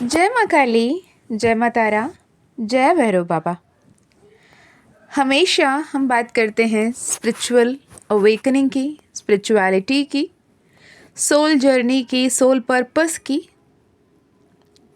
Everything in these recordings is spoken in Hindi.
जय माँ काली, जय माँ तारा, जय भैरव बाबा। हमेशा हम बात करते हैं स्पिरिचुअल अवेकनिंग की, स्पिरिचुअलिटी की, सोल जर्नी की, सोल पर्पस की,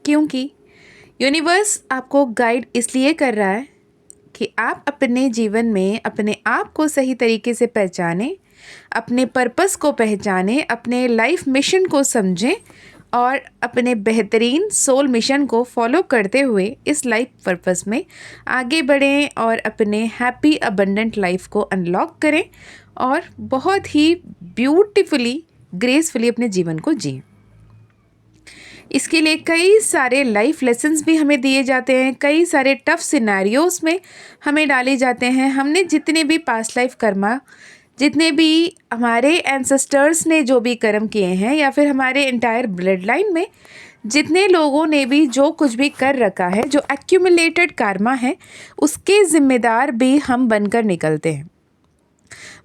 क्योंकि यूनिवर्स आपको गाइड इसलिए कर रहा है कि आप अपने जीवन में अपने आप को सही तरीके से पहचानें, अपने पर्पस को पहचानें, अपने लाइफ मिशन को समझें और अपने बेहतरीन सोल मिशन को फॉलो करते हुए इस लाइफ पर्पस में आगे बढ़ें और अपने हैप्पी अबंडेंट लाइफ को अनलॉक करें और बहुत ही ब्यूटीफुली ग्रेसफुली अपने जीवन को जिएं। इसके लिए कई सारे लाइफ लेसन्स भी हमें दिए जाते हैं, कई सारे टफ सिनेरियोज में हमें डाले जाते हैं। हमने जितने भी पास्ट लाइफ कर्मा, जितने भी हमारे एंसेस्टर्स ने जो भी कर्म किए हैं या फिर हमारे एंटायर ब्लड लाइन में जितने लोगों ने भी जो कुछ भी कर रखा है, जो एक्यूमुलेटेड कर्मा है, उसके ज़िम्मेदार भी हम बनकर निकलते हैं।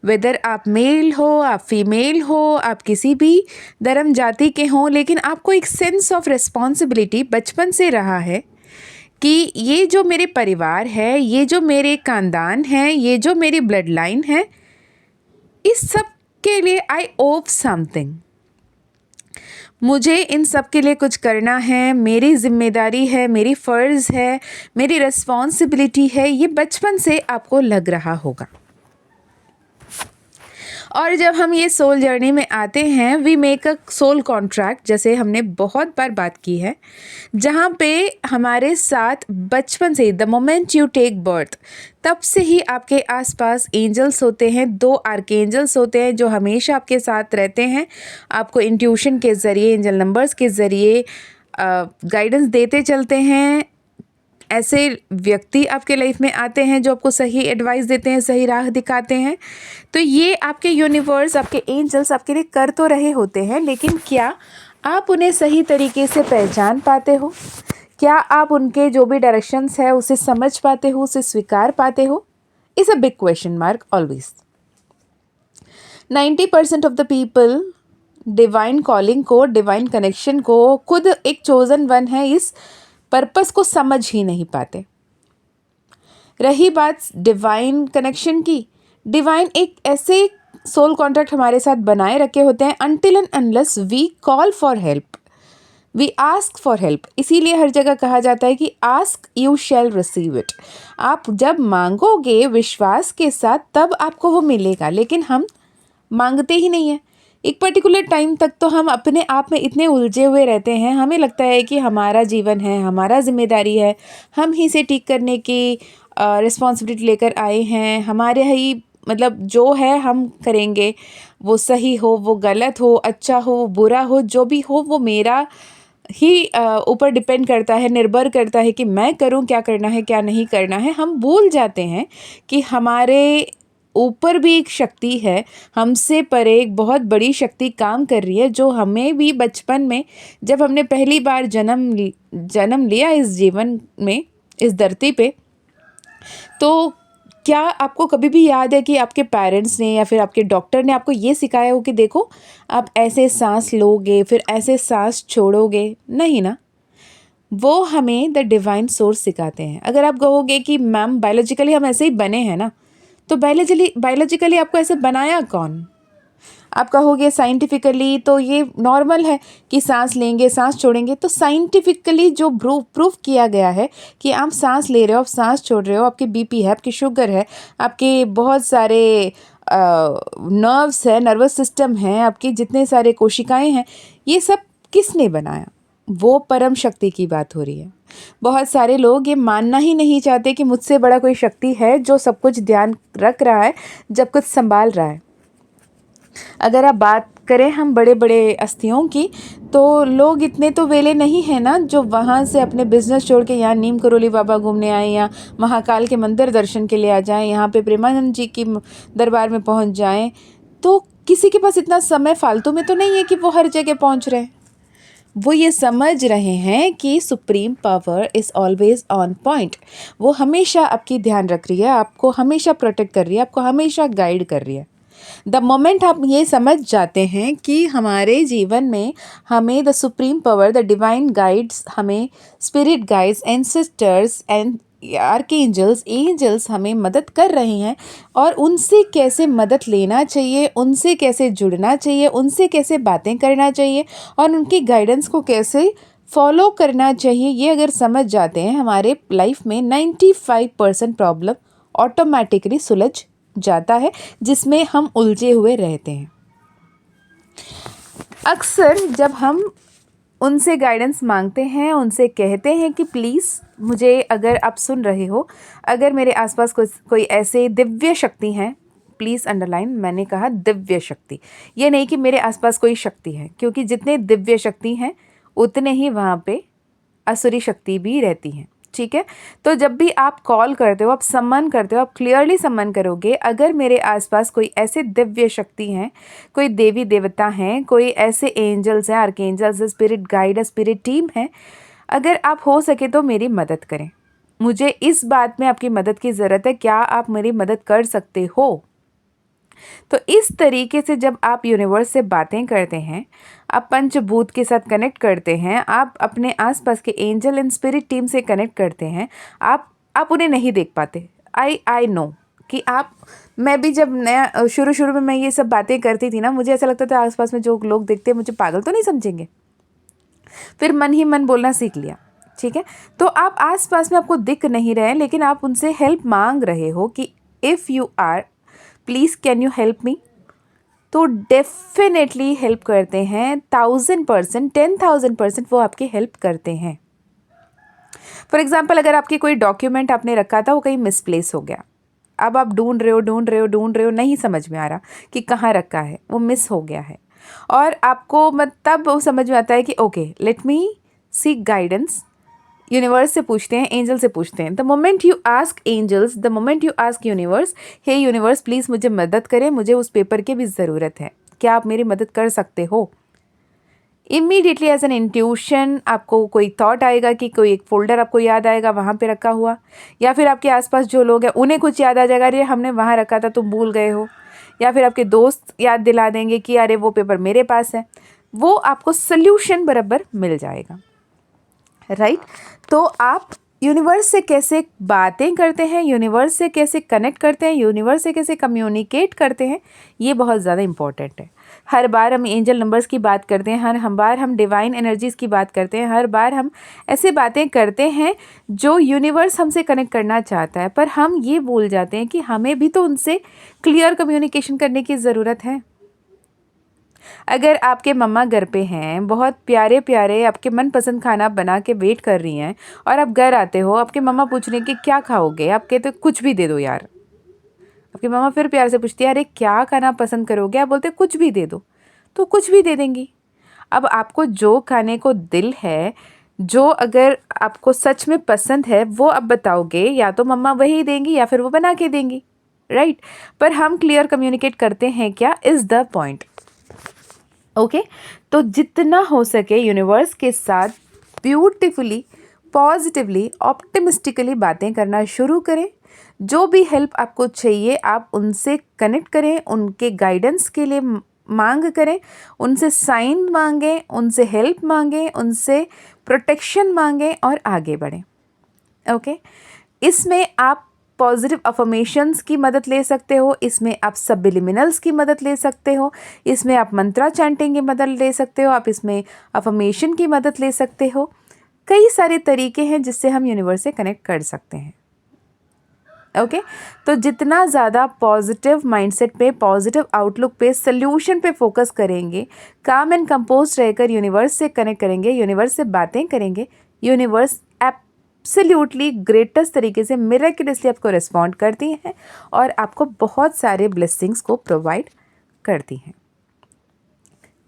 वेदर आप मेल हो, आप फीमेल हो, आप किसी भी धर्म जाति के हों, लेकिन आपको एक सेंस ऑफ रिस्पॉन्सिबिलिटी बचपन से रहा है कि ये जो मेरे परिवार है, ये जो मेरे खानदान है, ये जो मेरी ब्लड लाइन है, इस सब के लिए आई ओव समथिंग। मुझे इन सब के लिए कुछ करना है, मेरी जिम्मेदारी है, मेरी फ़र्ज़ है, मेरी रिस्पॉन्सिबिलिटी है। ये बचपन से आपको लग रहा होगा। और जब हम ये सोल जर्नी में आते हैं, we make a soul contract, जैसे हमने बहुत बार बात की है, जहाँ पे हमारे साथ बचपन से ही the moment you take birth, तब से ही आपके आसपास एंजल्स होते हैं। 2 आर्कएंजल्स होते हैं जो हमेशा आपके साथ रहते हैं, आपको इंट्यूशन के ज़रिए, एंजल नंबर्स के ज़रिए गाइडेंस देते चलते हैं। ऐसे व्यक्ति आपके लाइफ में आते हैं जो आपको सही एडवाइस देते हैं, सही राह दिखाते हैं। तो ये आपके यूनिवर्स, आपके एंजल्स आपके लिए कर तो रहे होते हैं, लेकिन क्या आप उन्हें सही तरीके से पहचान पाते हो? क्या आप उनके जो भी डायरेक्शंस है उसे समझ पाते हो, उसे स्वीकार पाते हो? Is a big question mark always. 90% of the people divine calling को, डिवाइन कनेक्शन को, खुद एक चोजन वन है, इस पर्पस को समझ ही नहीं पाते। रही बात डिवाइन कनेक्शन की, डिवाइन एक ऐसे सोल कॉन्ट्रैक्ट हमारे साथ बनाए रखे होते हैं until and unless we call for help, we ask for help. इसीलिए हर जगह कहा जाता है कि ask you shall receive it. आप जब मांगोगे विश्वास के साथ तब आपको वो मिलेगा, लेकिन हम मांगते ही नहीं हैं। एक पर्टिकुलर टाइम तक तो हम अपने आप में इतने उलझे हुए रहते हैं, हमें लगता है कि हमारा जीवन है, हमारा जिम्मेदारी है, हम ही से ठीक करने की रिस्पॉन्सिबिलिटी लेकर आए हैं, हमारे ही मतलब जो है हम करेंगे, वो सही हो, वो गलत हो, अच्छा हो, बुरा हो, जो भी हो वो मेरा ही ऊपर डिपेंड करता है, निर्भर करता है कि मैं करूं, क्या करना है, क्या नहीं करना है। हम भूल जाते हैं कि हमारे ऊपर भी एक शक्ति है, हमसे परे एक बहुत बड़ी शक्ति काम कर रही है, जो हमें भी बचपन में जब हमने पहली बार जन्म लिया इस जीवन में, इस धरती पे, तो क्या आपको कभी भी याद है कि आपके पेरेंट्स ने या फिर आपके डॉक्टर ने आपको ये सिखाया हो कि देखो आप ऐसे सांस लोगे फिर ऐसे सांस छोड़ोगे? नहीं ना। वो हमें द डिवाइन सोर्स सिखाते हैं। अगर आप कहोगे कि मैम बायोलॉजिकली हम ऐसे ही बने हैं ना, तो बायोलॉजिकली आपको ऐसे बनाया कौन? आप कहोगे साइंटिफिकली तो ये नॉर्मल है कि सांस लेंगे, सांस छोड़ेंगे। तो साइंटिफिकली जो प्रूफ किया गया है कि आप सांस ले रहे हो, आप सांस छोड़ रहे हो, आपके बीपी है, आपकी शुगर है, आपके बहुत सारे नर्व्स है, नर्वस सिस्टम है, आपके जितने सारे कोशिकाएं हैं, ये सब किसने बनाया? वो परम शक्ति की बात हो रही है। बहुत सारे लोग ये मानना ही नहीं चाहते कि मुझसे बड़ा कोई शक्ति है जो सब कुछ ध्यान रख रहा है, जब कुछ संभाल रहा है। अगर आप बात करें हम बड़े बड़े हस्तियों की, तो लोग इतने तो वेले नहीं हैं ना जो वहाँ से अपने बिजनेस छोड़ के यहाँ नीम करोली बाबा घूमने आए, या महाकाल के मंदिर दर्शन के लिए आ जाएं, यहाँ पे प्रेमानंद जी की दरबार में पहुँच जाएं। तो किसी के पास इतना समय फालतू में तो नहीं है कि वो हर जगह पहुँच रहे हैं। वो ये समझ रहे हैं कि supreme power is always on point. वो हमेशा आपकी ध्यान रख रही है, आपको हमेशा प्रोटेक्ट कर रही है, आपको हमेशा गाइड कर रही है। द मोमेंट आप ये समझ जाते हैं कि हमारे जीवन में हमें the supreme power, the divine guides, हमें spirit guides, ancestors and archangels, angels हमें मदद कर रहे हैं और उनसे कैसे मदद लेना चाहिए, उनसे कैसे जुड़ना चाहिए, उनसे कैसे बातें करना चाहिए और उनकी गाइडेंस को कैसे फॉलो करना चाहिए, ये अगर समझ जाते हैं हमारे लाइफ में 95% प्रॉब्लम ऑटोमेटिकली सुलझ जाता है जिसमें हम उलझे हुए रहते हैं। अक्सर जब हम उनसे गाइडेंस मांगते हैं, उनसे कहते हैं कि प्लीज़ मुझे, अगर आप सुन रहे हो, अगर मेरे आसपास कोई ऐसे दिव्य शक्ति हैं, प्लीज़ अंडरलाइन, मैंने कहा दिव्य शक्ति, ये नहीं कि मेरे आसपास कोई शक्ति है, क्योंकि जितने दिव्य शक्ति हैं उतने ही वहाँ पे असुरी शक्ति भी रहती हैं। ठीक है, तो जब भी आप कॉल करते हो, आप सम्मान करते हो, आप क्लियरली सम्मान करोगे, अगर मेरे आसपास कोई ऐसे दिव्य शक्ति हैं, कोई देवी देवता हैं, कोई ऐसे एंजल्स हैं, archangels, spirit guide, spirit team है, अगर आप हो सके तो मेरी मदद करें, मुझे इस बात में आपकी मदद की ज़रूरत है, क्या आप मेरी मदद कर सकते हो? तो इस तरीके से जब आप यूनिवर्स से बातें करते हैं, आप पंचभूत के साथ कनेक्ट करते हैं, आप अपने आसपास के एंजल एंड स्पिरिट टीम से कनेक्ट करते हैं, आप उन्हें नहीं देख पाते। आई नो कि मैं भी जब नया शुरू में मैं ये सब बातें करती थी ना, मुझे ऐसा लगता था आसपास में जो लोग देखते हैं मुझे पागल तो नहीं समझेंगे। फिर मन ही मन बोलना सीख लिया। ठीक है, तो आप आसपास में आपको दिख नहीं रहे, लेकिन आप उनसे हेल्प मांग रहे हो कि if you are, please can you help me, तो डेफिनेटली हेल्प करते हैं। 1000%, 10,000% वो आपकी हेल्प करते हैं। फॉर एग्जाम्पल, अगर आपकी कोई डॉक्यूमेंट आपने रखा था, वो कहीं मिसप्लेस हो गया, अब आप ढूंढ रहे हो, नहीं समझ में आ रहा कि कहाँ रखा है, वो मिस हो गया है, और आपको तब वो समझ में आता है कि okay, let me seek guidance, universe से पूछते हैं, एंजल से पूछते हैं। The moment you ask angels, the moment you ask universe, hey universe please मुझे मदद करें, मुझे उस पेपर की भी ज़रूरत है, क्या आप मेरी मदद कर सकते हो? इमीडिएटली एज एन इंट्यूशन आपको कोई थॉट आएगा कि कोई एक फ़ोल्डर आपको याद आएगा वहाँ पे रखा हुआ, या फिर आपके आसपास जो लोग हैं उन्हें कुछ याद आ जाएगा, अरे हमने वहाँ रखा था तुम भूल गए हो, या फिर आपके दोस्त याद दिला देंगे कि अरे वो पेपर मेरे पास है, वो आपको सल्यूशन बराबर मिल जाएगा। राइट, तो आप यूनिवर्स से कैसे बातें करते हैं, यूनिवर्स से कैसे कनेक्ट करते हैं, यूनिवर्स से कैसे कम्युनिकेट करते हैं, ये बहुत ज़्यादा इम्पॉर्टेंट है। हर बार हम एंजल नंबर्स की बात करते हैं, हर बार हम डिवाइन एनर्जीज़ की बात करते हैं, हर बार हम ऐसे बातें करते हैं जो यूनिवर्स हमसे कनेक्ट करना चाहता है, पर हम ये भूल जाते हैं कि हमें भी तो उनसे क्लियर कम्युनिकेशन करने की ज़रूरत है। अगर आपके मम्मा घर पे हैं, बहुत प्यारे प्यारे आपके मनपसंद खाना बना के वेट कर रही हैं, और आप घर आते हो, आपके मम्मा पूछ रही हैं कि क्या खाओगे, आप कहते हो कुछ भी दे दो यार। आपकी मम्मा फिर प्यार से पूछती है अरे क्या खाना पसंद करोगे, आप बोलते कुछ भी दे दो, तो कुछ भी दे देंगी। अब आपको जो खाने को दिल है, जो अगर आपको सच में पसंद है, वो आप बताओगे, या तो मम्मा वही देंगी या फिर वो बना के देंगी। राइट, पर हम क्लियर कम्युनिकेट करते हैं क्या, इज़ द पॉइंट। ओके, तो जितना हो सके यूनिवर्स के साथ ब्यूटीफुली, पॉजिटिवली, ऑप्टिमिस्टिकली बातें करना शुरू करें। जो भी हेल्प आपको चाहिए आप उनसे कनेक्ट करें, उनके गाइडेंस के लिए मांग करें, उनसे साइन मांगें, उनसे हेल्प मांगें, उनसे प्रोटेक्शन मांगें और आगे बढ़ें। ओके, इसमें आप पॉजिटिव अफर्मेशंस की मदद ले सकते हो, इसमें आप सब्लिमिनल्स की मदद ले सकते हो, इसमें आप मंत्रा चैंटिंग की मदद ले सकते हो, आप इसमें अफर्मेशन की मदद ले सकते हो। कई सारे तरीके हैं जिससे हम यूनिवर्स से कनेक्ट कर सकते हैं। ओके, तो जितना ज़्यादा पॉजिटिव माइंडसेट पे, पॉजिटिव आउटलुक पे, सल्यूशन पे फोकस करेंगे, काम एंड कंपोज रहकर यूनिवर्स से कनेक्ट करेंगे, यूनिवर्स से बातें करेंगे, यूनिवर्स एब्सोल्युटली ग्रेटेस्ट तरीके से मिरेकलसली आपको रिस्पॉन्ड करती हैं और आपको बहुत सारे ब्लेसिंग्स को प्रोवाइड करती हैं।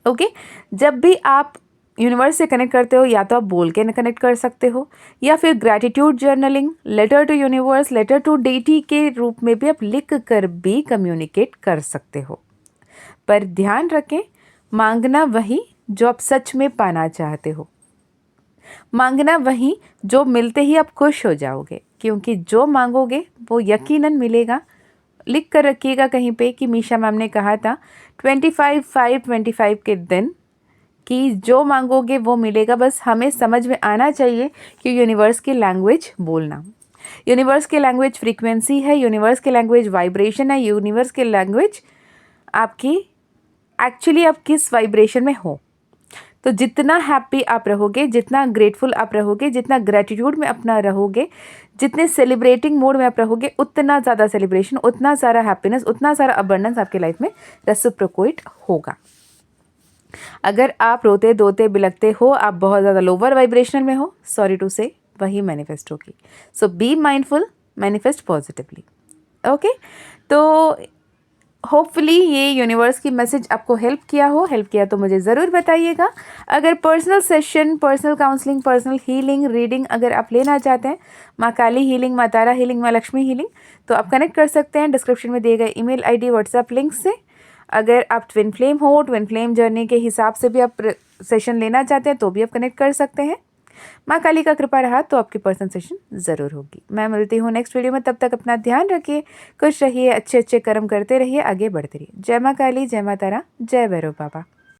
ओके, जब भी आप यूनिवर्स से कनेक्ट करते हो, या तो आप बोल के कनेक्ट कर सकते हो, या फिर gratitude journaling, letter to universe, letter to deity के रूप में भी आप लिख कर भी कम्युनिकेट कर सकते हो। पर ध्यान रखें, मांगना वही जो आप सच में पाना चाहते हो, मांगना वही जो मिलते ही आप खुश हो जाओगे, क्योंकि जो मांगोगे वो यकीनन मिलेगा, लिख कर रखिएगा कहीं पे कि मीशा मैम ने कहा था 25/5/25 के दिन कि जो मांगोगे वो मिलेगा। बस हमें समझ में आना चाहिए कि यूनिवर्स की लैंग्वेज बोलना, यूनिवर्स की लैंग्वेज फ्रीक्वेंसी है, यूनिवर्स की लैंग्वेज वाइब्रेशन है, यूनिवर्स की लैंग्वेज आपकी एक्चुअली आप किस वाइब्रेशन में हो। तो जितना हैप्पी आप रहोगे, जितना ग्रेटफुल आप रहोगे, जितना ग्रेटिट्यूड में अपना रहोगे, जितने सेलिब्रेटिंग मोड में आप रहोगे, उतना ज़्यादा सेलिब्रेशन, उतना सारा हैप्पीनेस, उतना सारा अबंडेंस आपके लाइफ में रेसिप्रोकेट होगा। अगर आप रोते धोते बिलखते हो, आप बहुत ज़्यादा लोअर वाइब्रेशनल में हो, सॉरी टू से, वही मैनिफेस्ट होगी। So be mindful, manifest positively. Okay, तो होपफुली ये यूनिवर्स की मैसेज आपको हेल्प किया हो। हेल्प किया तो मुझे ज़रूर बताइएगा। अगर personal session, personal counselling, personal healing, reading अगर आप लेना चाहते हैं, माँ काली हीलिंग, माँ तारा हीलिंग, माँ लक्ष्मी हीलिंग, तो आप कनेक्ट कर सकते हैं डिस्क्रिप्शन में दिए गए ईमेल आईडी, व्हाट्सएप लिंक से। अगर आप ट्विन फ्लेम हो, ट्विन फ्लेम जर्नी के हिसाब से भी आप सेशन लेना चाहते हैं तो भी आप कनेक्ट कर सकते हैं। माँ काली का कृपा रहा तो आपकी पर्सनल सेशन ज़रूर होगी। मैं मिलती हूँ नेक्स्ट वीडियो में, तब तक अपना ध्यान रखिए, खुश रहिए, अच्छे अच्छे कर्म करते रहिए, आगे बढ़ते रहिए। जय माँ काली, जय माँ तारा, जय भैरव बाबा।